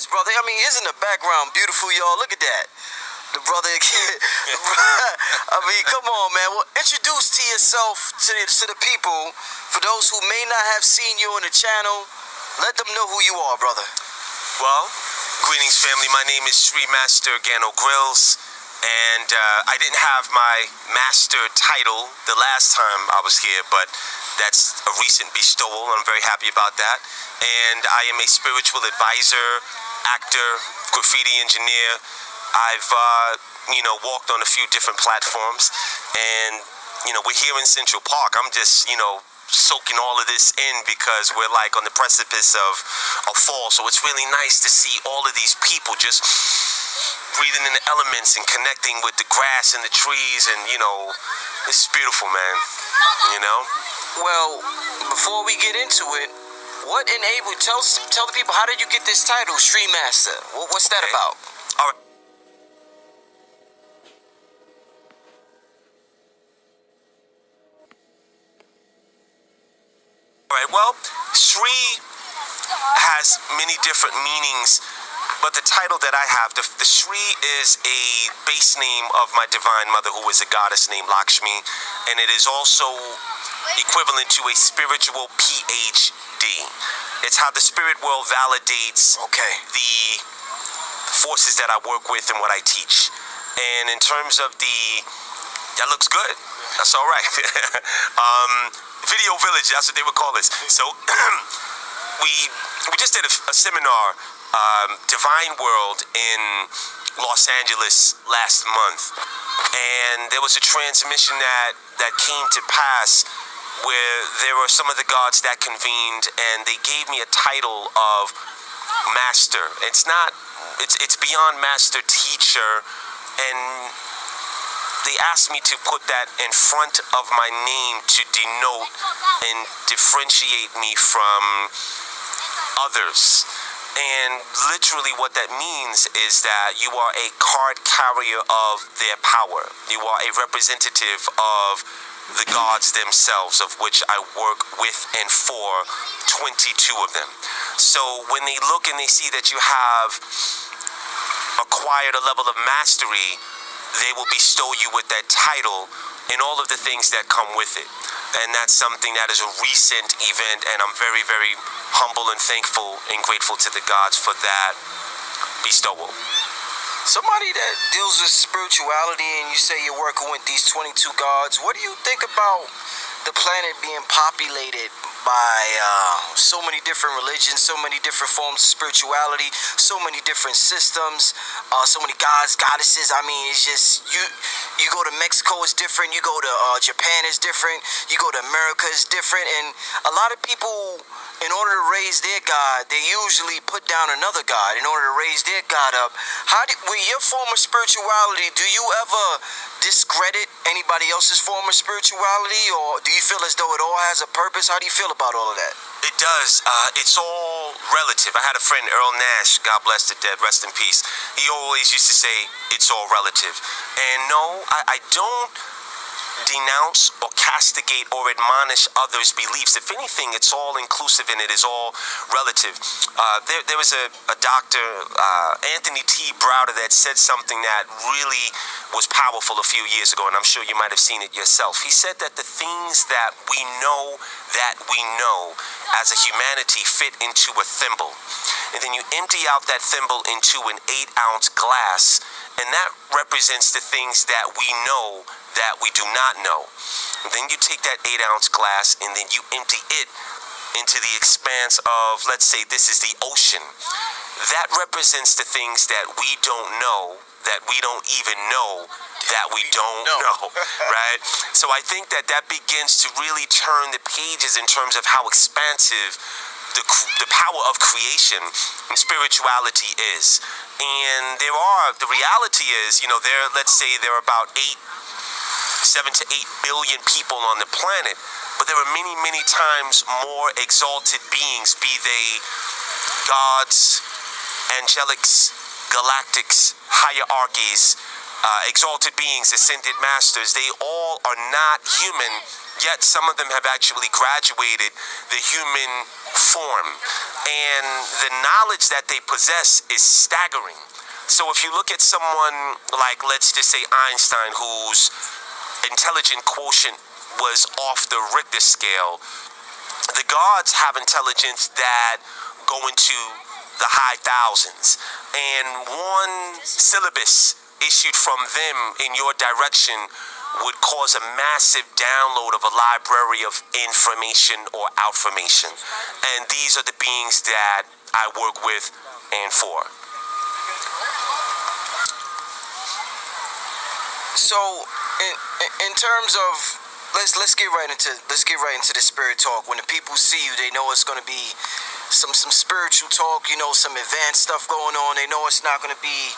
Brother, I mean, isn't the background beautiful, y'all? Look at that. The brother, I mean, come on, man. Well, introduce to yourself to the people. For those who may not have seen you on the channel, let them know who you are, brother. Well, greetings, family. My name is Sri Master Gano Grills, and I didn't have my master title the last time I was here, but that's a recent bestowal. I'm very happy about that. And I am a spiritual advisor, actor, graffiti engineer. I've, walked on a few different platforms, and, we're here in Central Park. I'm just, soaking all of this in because we're like on the precipice of fall. So it's really nice to see all of these people just breathing in the elements and connecting with the grass and the trees, and, it's beautiful, man, Well, before we get into it, what enabled, tell the people, how did you get this title, Street Master? What's that about? All right. Well, Sri has many different meanings, but the title that I have, the Sri is a base name of my divine mother, who is a goddess named Lakshmi, and it is also equivalent to a spiritual PhD. It's how the spirit world validates the forces that I work with and what I teach. And in terms of that looks good. That's all right. Video Village, that's what they would call this. So we just did a seminar, Divine World, in Los Angeles last month, and there was a transmission that came to pass where there were some of the gods that convened, and they gave me a title of master. It's beyond master teacher, and they asked me to put that in front of my name to denote and differentiate me from others. And literally what that means is that you are a card carrier of their power. You are a representative of the gods themselves, of which I work with and for 22 of them. So when they look and they see that you have acquired a level of mastery, they will bestow you with that title and all of the things that come with it. And that's something that is a recent event, and I'm very, very humble and thankful and grateful to the gods for that bestowal. Somebody that deals with spirituality, and you say you're working with these 22 gods, what do you think about the planet being populated by so many different religions, so many different forms of spirituality, so many different systems, so many gods, goddesses? I mean, it's just, you go to Mexico, it's different. You go to Japan, it's different. You go to America, it's different. And a lot of people, in order to raise their God, they usually put down another God in order to raise their God up. With your form of spirituality, do you ever discredit anybody else's form of spirituality, or do you feel as though it all has a purpose? How do you feel about all of that? It does. It's all relative. I had a friend, Earl Nash, God bless the dead, rest in peace. He always used to say, it's all relative. And no, I don't denounce or castigate or admonish others' beliefs. If anything, it's all inclusive and it is all relative. There was a doctor, Anthony T. Browder, that said something that really was powerful a few years ago, and I'm sure you might have seen it yourself. He said that the things that we know as a humanity fit into a thimble, and then you empty out that thimble into an 8-ounce glass, and that represents the things that we know that we do not know. And then you take that 8-ounce glass and then you empty it into the expanse of, let's say this is the ocean. That represents the things that we don't know, that we don't even know that we don't know, right? So I think that begins to really turn the pages in terms of how expansive the power of creation and spirituality is. And the reality is, let's say there are about 7 to 8 billion people on the planet, but there are many, many times more exalted beings, be they gods, angelics, galactics, hierarchies, exalted beings, ascended masters. They all are not human, yet some of them have actually graduated the human form. And the knowledge that they possess is staggering. So if you look at someone like, let's just say, Einstein, whose intelligent quotient was off the Richter scale, the gods have intelligence that go into the high thousands. And one syllabus issued from them in your direction would cause a massive download of a library of information or outformation. And these are the beings that I work with and for. So, in terms of, let's get right into the spirit talk. When the people see you, they know it's going to be some spiritual talk. You know, some advanced stuff going on. They know it's not going to be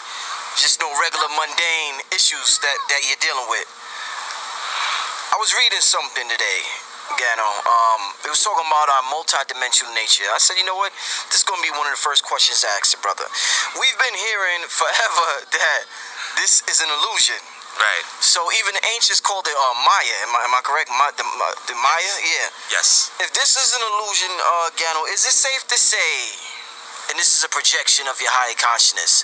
just no regular mundane issues that you're dealing with. I was reading something today, Gano. It was talking about our multidimensional nature. I said, you know what? This is going to be one of the first questions I asked the brother. We've been hearing forever that this is an illusion. Right. So even the ancients called it Maya. Am I correct? The Maya? Yeah. Yes. If this is an illusion, Gano, is it safe to say, and this is a projection of your higher consciousness,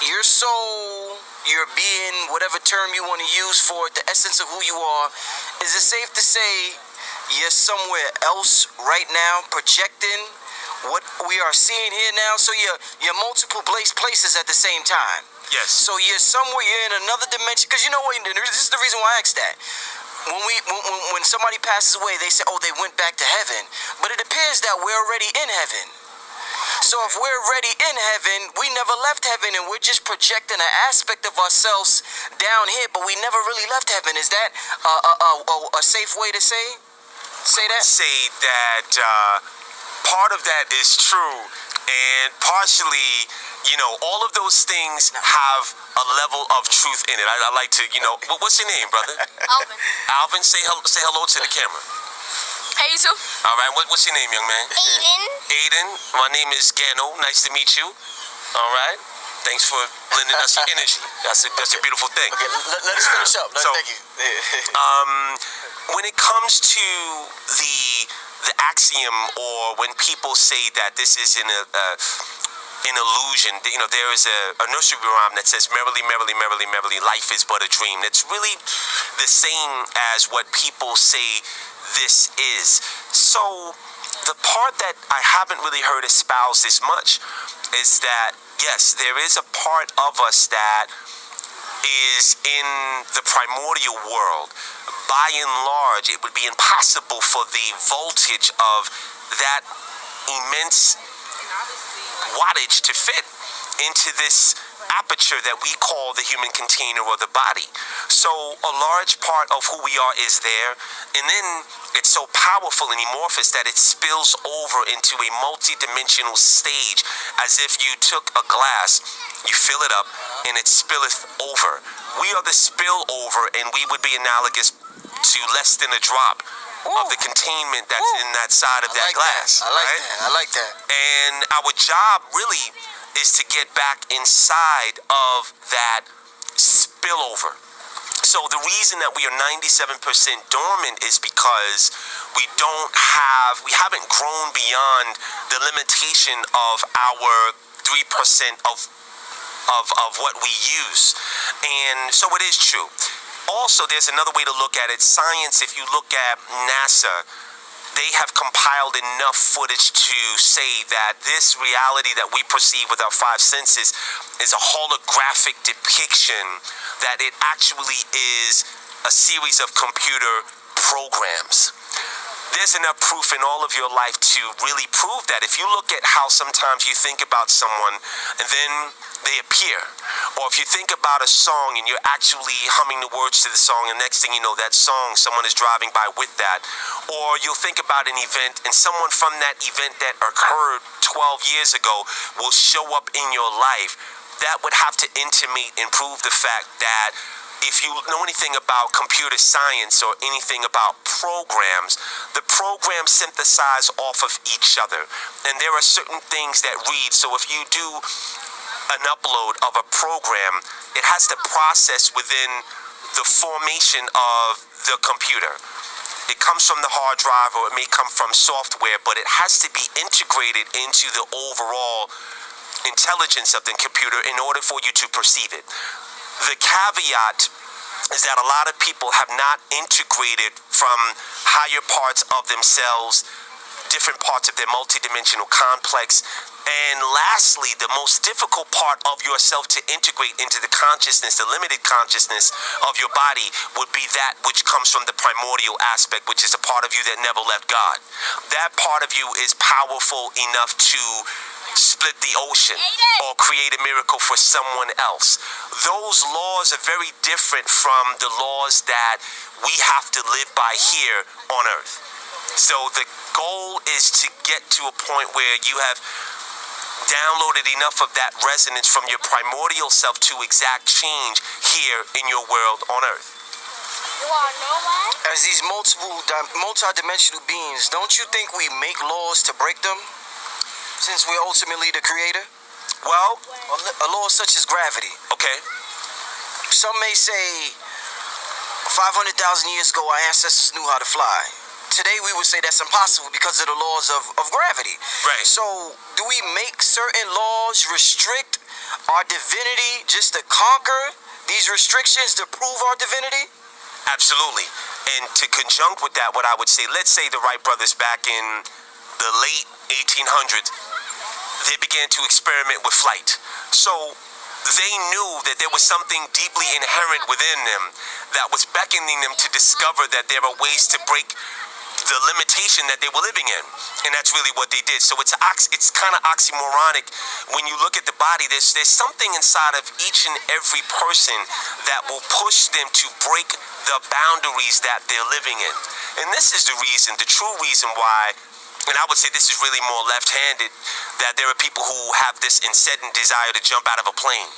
your soul, your being, whatever term you want to use for it, the essence of who you are, is it safe to say you're somewhere else right now projecting what we are seeing here now? So you're multiple places at the same time. Yes. So you're somewhere, you're in another dimension. Because you know what, this is the reason why I asked that. When somebody passes away, they say, oh, they went back to heaven. But it appears that we're already in heaven. So if we're already in heaven, we never left heaven, and we're just projecting an aspect of ourselves down here, but we never really left heaven. Is that a safe way to say that? Say that part of that is true, and partially, you know, all of those things have a level of truth in it. I like to, you know, what's your name, brother? Alvin. Alvin, say hello to the camera. Hey, you. All right, what's your name, young man? Aiden. Aiden, my name is Gano. Nice to meet you. All right. Thanks for lending us your energy. That's a beautiful thing. Okay, let us finish up. So, thank you. When it comes to the axiom, or when people say that this is an illusion, you know, there is a nursery rhyme that says, merrily, merrily, merrily, merrily, life is but a dream. It's really the same as what people say this is. So the part that I haven't really heard espoused as much is that, yes, there is a part of us that is in the primordial world. By and large, it would be impossible for the voltage of that immense wattage to fit into this aperture that we call the human container or the body. So a large part of who we are is there, and then it's so powerful and amorphous that it spills over into a multi-dimensional stage, as if you took a glass, you fill it up, and it spilleth over. We are the spillover, and we would be analogous to less than a drop of the containment that's in that side of that glass. I like that. And our job really is to get back inside of that spillover. So the reason that we are 97% dormant is because we haven't grown beyond the limitation of our 3% of what we use. And so it is true. Also, there's another way to look at it. Science, if you look at NASA, they have compiled enough footage to say that this reality that we perceive with our five senses is a holographic depiction, that it actually is a series of computer programs. There's enough proof in all of your life to really prove that. If you look at how sometimes you think about someone and then they appear, or if you think about a song and you're actually humming the words to the song, and next thing you know, that song, someone is driving by with that, or you'll think about an event and someone from that event that occurred 12 years ago will show up in your life, that would have to intimate and prove the fact that if you know anything about computer science or anything about programs, the programs synthesize off of each other. And there are certain things that read. So if you do an upload of a program, it has to process within the formation of the computer. It comes from the hard drive, or it may come from software, but it has to be integrated into the overall intelligence of the computer in order for you to perceive it. The caveat is that a lot of people have not integrated from higher parts of themselves, different parts of their multidimensional complex. And lastly, the most difficult part of yourself to integrate into the consciousness, the limited consciousness of your body, would be that which comes from the primordial aspect, which is a part of you that never left God. That part of you is powerful enough to split the ocean or create a miracle for someone else. Those laws are very different from the laws that we have to live by here on earth. So the goal is to get to a point where you have downloaded enough of that resonance from your primordial self to exact change here in your world on earth. As these multi-dimensional beings, don't you think we make laws to break them, since we're ultimately the creator? Well, A law such as gravity. okay. Some may say 500,000 years ago our ancestors knew how to fly. Today we would say that's impossible because of the laws of gravity. Right. So do we make certain laws restrict our divinity just to conquer these restrictions to prove our divinity? Absolutely. And to conjunct with that, what I would say, let's say the Wright brothers back in the late 1800s, they began to experiment with flight. So they knew that there was something deeply inherent within them that was beckoning them to discover that there are ways to break the limitation that they were living in. And that's really what they did. So it's kind of oxymoronic when you look at the body. There's something inside of each and every person that will push them to break the boundaries that they're living in. And this is the reason, the true reason why, and I would say this is really more left-handed, that there are people who have this incessant desire to jump out of a plane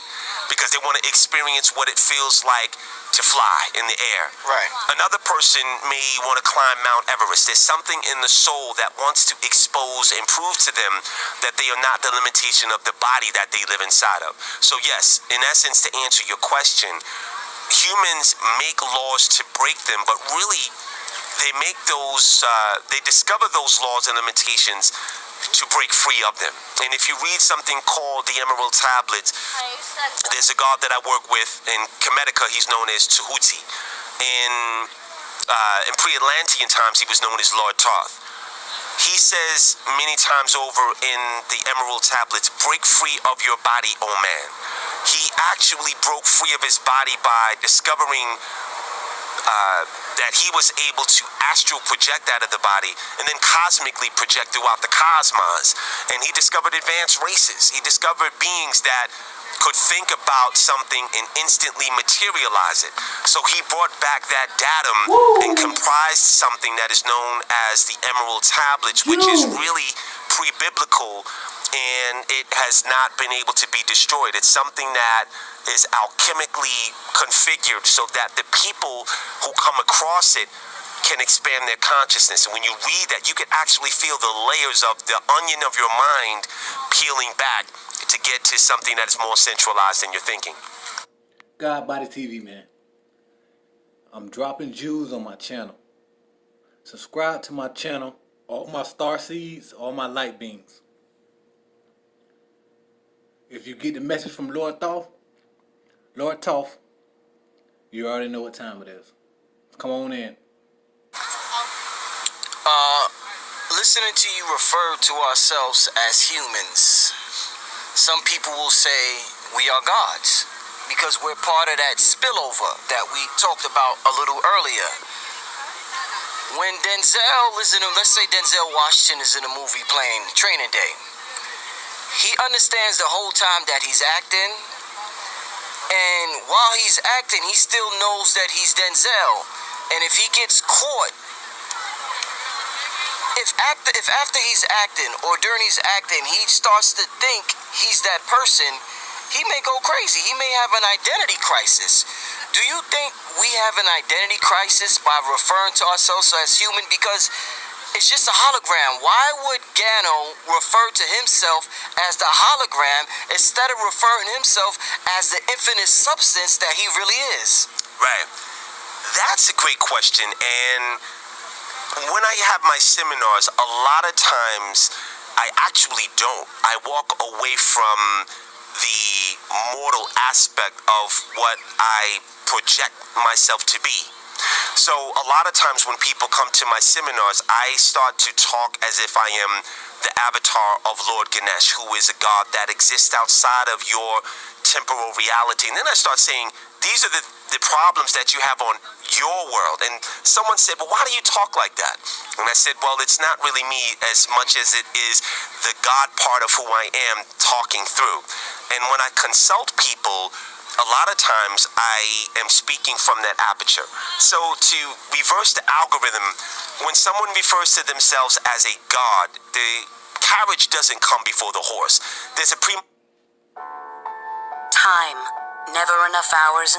because they want to experience what it feels like to fly in the air. Right. Another person may want to climb Mount Everest. There's something in the soul that wants to expose and prove to them that they are not the limitation of the body that they live inside of. So yes, in essence, to answer your question, humans make laws to break them, but really they make those, they discover those laws and limitations to break free of them. And if you read something called the Emerald Tablets, there's a god that I work with in Kemetica. He's known as Tahuti. In pre-Atlantean times, he was known as Lord Thoth. He says many times over in the Emerald Tablets, break free of your body, O man. He actually broke free of his body by discovering that he was able to astral project out of the body and then cosmically project throughout the cosmos. And he discovered advanced races. He discovered beings that could think about something and instantly materialize it. So he brought back that datum and comprised something that is known as the Emerald Tablets, which is really pre-biblical, and it has not been able to be destroyed. It's something that is alchemically configured so that the people who come across it can expand their consciousness. And when you read that, you can actually feel the layers of the onion of your mind peeling back to get to something that is more centralized in your thinking. God Body TV, man. I'm dropping jewels on my channel. Subscribe to my channel, all my star seeds, all my light beams. If you get the message from Lord Thoth, you already know what time it is. Come on in. Listening to you refer to ourselves as humans, some people will say we are gods because we're part of that spillover that we talked about a little earlier. When Denzel is let's say Denzel Washington is in a movie playing Training Day, he understands the whole time that he's acting, and while he's acting, he still knows that he's Denzel. And if he gets caught, if after he's acting or during he's acting, he starts to think he's that person, he may go crazy. He may have an identity crisis. Do you think we have an identity crisis by referring to ourselves as human? Because is just a hologram. Why would Gano refer to himself as the hologram instead of referring to himself as the infinite substance that he really is? Right. That's a great question. And when I have my seminars, a lot of times I actually don't. I walk away from the mortal aspect of what I project myself to be. So a lot of times when people come to my seminars, I start to talk as if I am the avatar of Lord Ganesh, who is a god that exists outside of your temporal reality. And then I start saying, these are the problems that you have on your world. And someone said, well, why do you talk like that? And I said, well, it's not really me as much as it is the God part of who I am talking through. And when I consult people, a lot of times I am speaking from that aperture. So to reverse the algorithm, when someone refers to themselves as a god, the carriage doesn't come before the horse. There's a Time. Never enough hours.